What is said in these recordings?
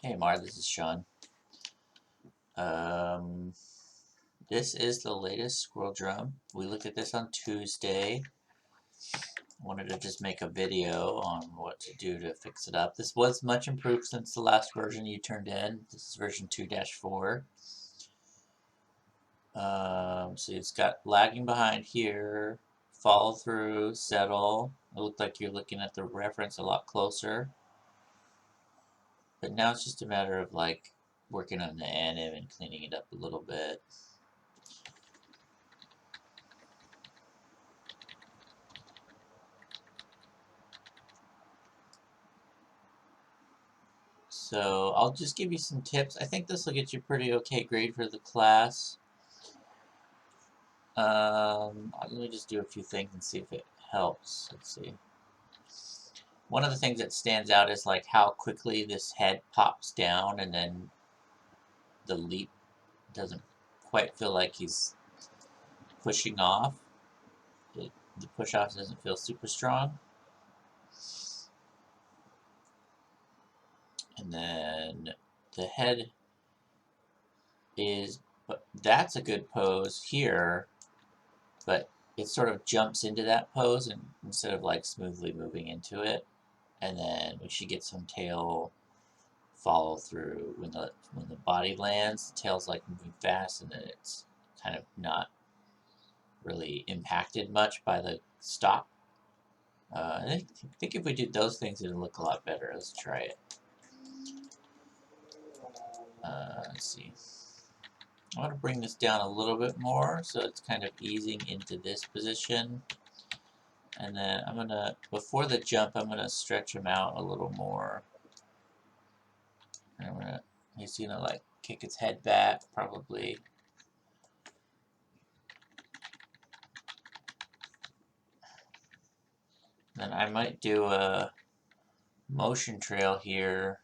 Hey Mar, this is Sean. This is the latest squirrel drum. We looked at this on Tuesday. Wanted to just make a video on what to do to fix it up. This was much improved since the last version you turned in. This is version 2-4. So it's got lagging behind here, follow through, settle. It looked like you're looking at the reference a lot closer. But now it's just a matter of like working on the anim and cleaning it up a little bit. So I'll just give you some tips. I think this will get you a pretty okay grade for the class. Let me just do a few things and see if it helps. Let's see. One of the things that stands out is like how quickly this head pops down, and then the leap doesn't quite feel like he's pushing off. The push off doesn't feel super strong. And then the head is, but that's a good pose here, but it sort of jumps into that pose and instead of like smoothly moving into it. And then we should get some tail follow through when the body lands. The tail's like moving fast, and then it's kind of not really impacted much by the stop. I think if we did those things, it'd look a lot better. Let's try it. Let's see. I want to bring this down a little bit more so it's kind of easing into this position. And then I'm going to, before the jump, I'm going to stretch him out a little more. And I'm going to, he's going to like kick his head back, probably. Then I might do a motion trail here.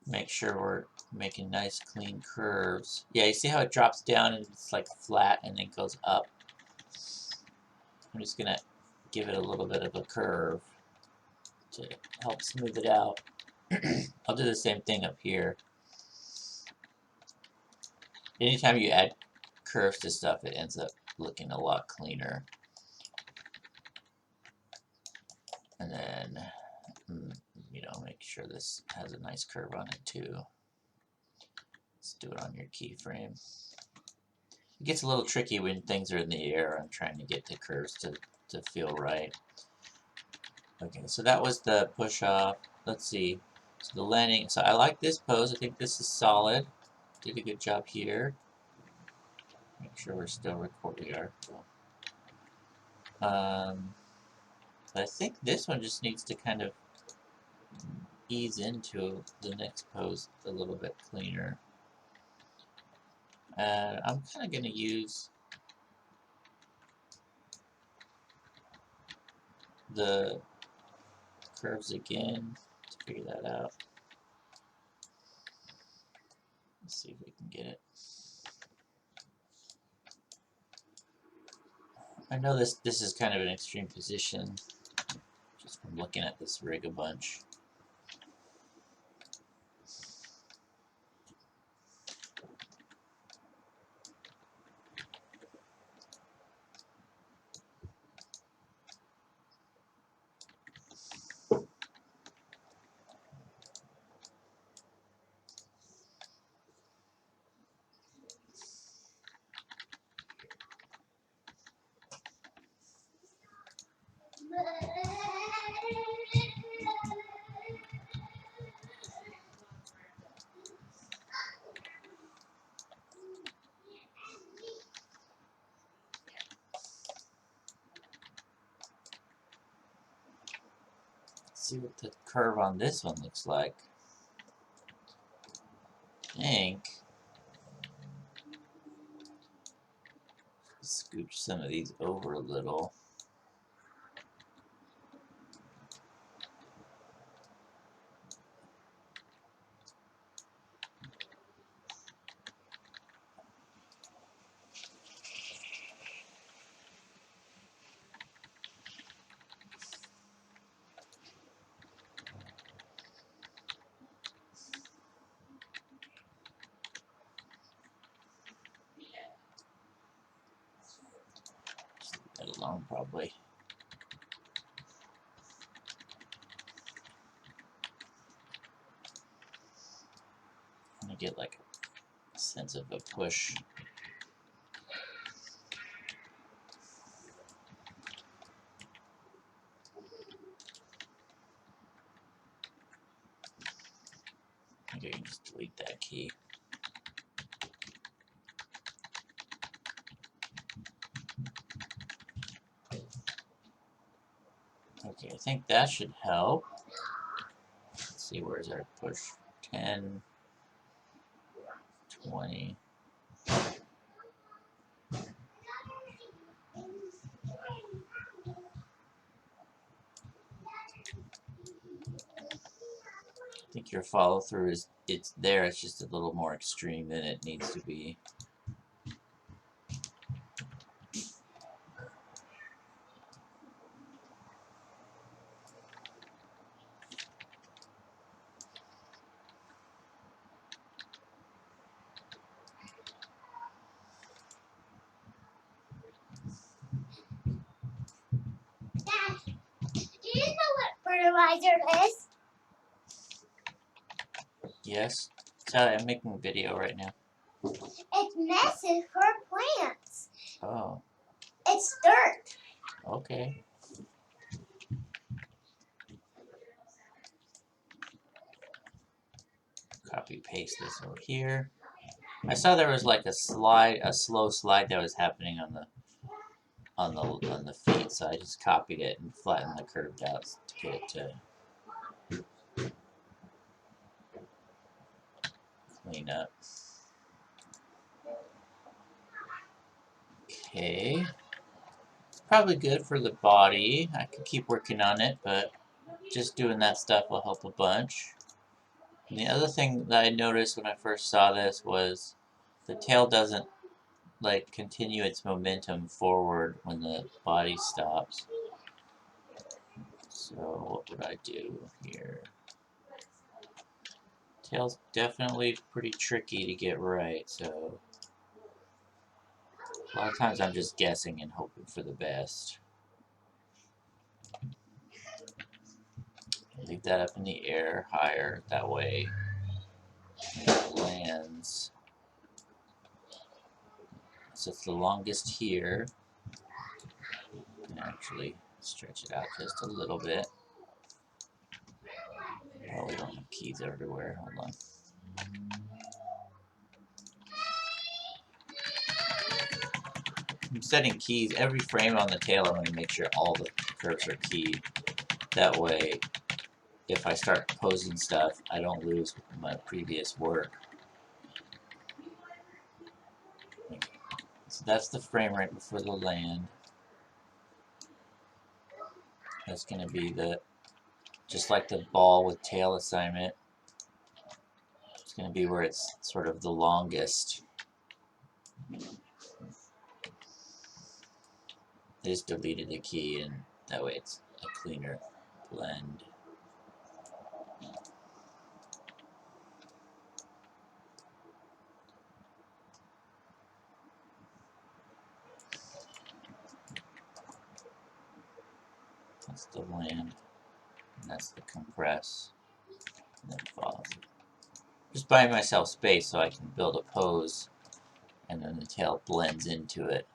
Make sure we're making nice clean curves. Yeah, you see how it drops down and it's like flat and then goes up? I'm just going to give it a little bit of a curve to help smooth it out. I'll do the same thing up here. Anytime you add curves to stuff, it ends up looking a lot cleaner. And then, make sure this has a nice curve on it too. Let's do it on your keyframe. It gets a little tricky when things are in the air. I'm trying to get the curves to feel right. Okay, so that was the push off. Let's see. So the landing. So I like this pose. I think this is solid. Did a good job here. Make sure we're still recording. We are. But I think this one just needs to kind of ease into the next pose a little bit cleaner. And I'm kind of going to use the curves again to figure that out. Let's see if we can get it. I know this is kind of an extreme position, just from looking at this rig a bunch. See what the curve on this one looks like. I think scooch some of these over a little. down probably. I'm gonna get like a sense of a push. I think I can just delete that key. Okay, I think that should help. Let's see, where's our push? 10, 20. I think your follow through is, it's there, it's just a little more extreme than it needs to be. Dad, do you know what fertilizer is? Yes? Sorry, I'm making a video right now. It's medicine for plants. Oh, It's dirt. okay. Copy paste this over here. I saw there was like a slow slide that was happening on the feet, so I just copied it and flattened the curved out to get it to clean up. Okay. It's probably good for the body. I could keep working on it, but just doing that stuff will help a bunch. And the other thing that I noticed when I first saw this was the tail doesn't like continue its momentum forward when the body stops. So what would I do here? Tail's definitely pretty tricky to get right, so a lot of times I'm just guessing and hoping for the best. Leave that up in the air higher, that way when it lands. So it's the longest here. You can actually stretch it out just a little bit. Oh, we don't have keys everywhere. Hold on. I'm setting keys. Every frame on the tail, I'm going to make sure all the curves are keyed. That way, if I start posing stuff, I don't lose my previous work. So that's the frame right before the land. That's going to be the, just like the ball with tail assignment, it's going to be where it's sort of the longest. I just deleted the key, and that way it's a cleaner blend. That's the land, and that's the compress, and then follow. Just buying myself space so I can build a pose, and then the tail blends into it.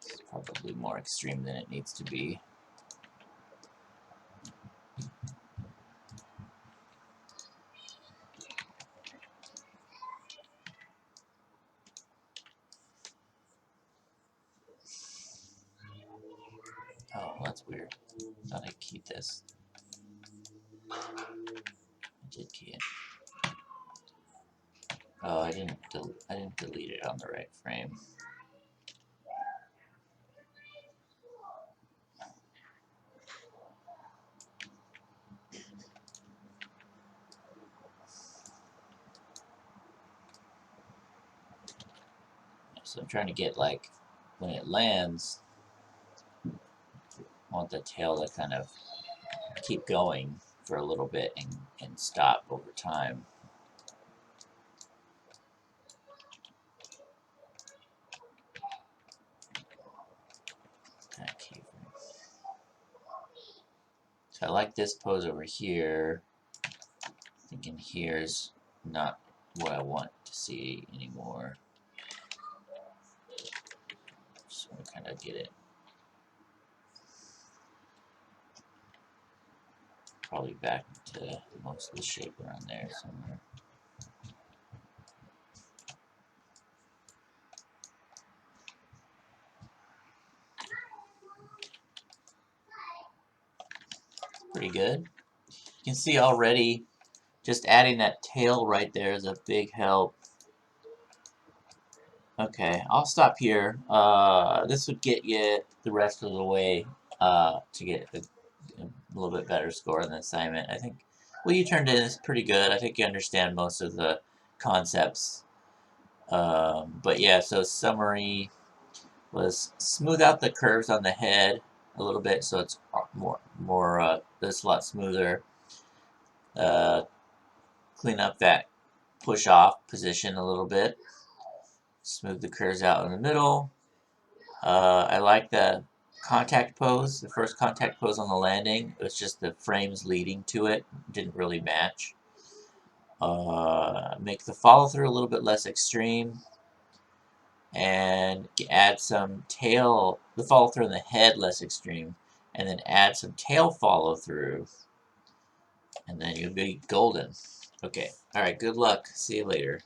It's probably more extreme than it needs to be. Oh, that's weird. Thought I'd keep this. I did key it. Oh, I didn't delete it on the right frame. So I'm trying to get, like, when it lands, I want the tail to kind of keep going for a little bit and stop over time. So I like this pose over here. Thinking here's not what I want to see anymore. Just want to kind of get it. Probably back to most of the shape around there somewhere. Pretty good. You can see already just adding that tail right there is a big help. Okay, I'll stop here. This would get you the rest of the way to get a little bit better score on the assignment. I think what you turned in is pretty good. I think you understand most of the concepts. But yeah, so summary was smooth out the curves on the head a little bit so it's this a lot smoother. Clean up that push off position a little bit. Smooth the curves out in the middle. I like the contact pose, the first contact pose on the landing. It was just the frames leading to it. Didn't really match. Make the follow through a little bit less extreme. And add some tail, the follow through in the head less extreme. And then add some tail follow through. And then you'll be golden. Okay. Alright, good luck. See you later.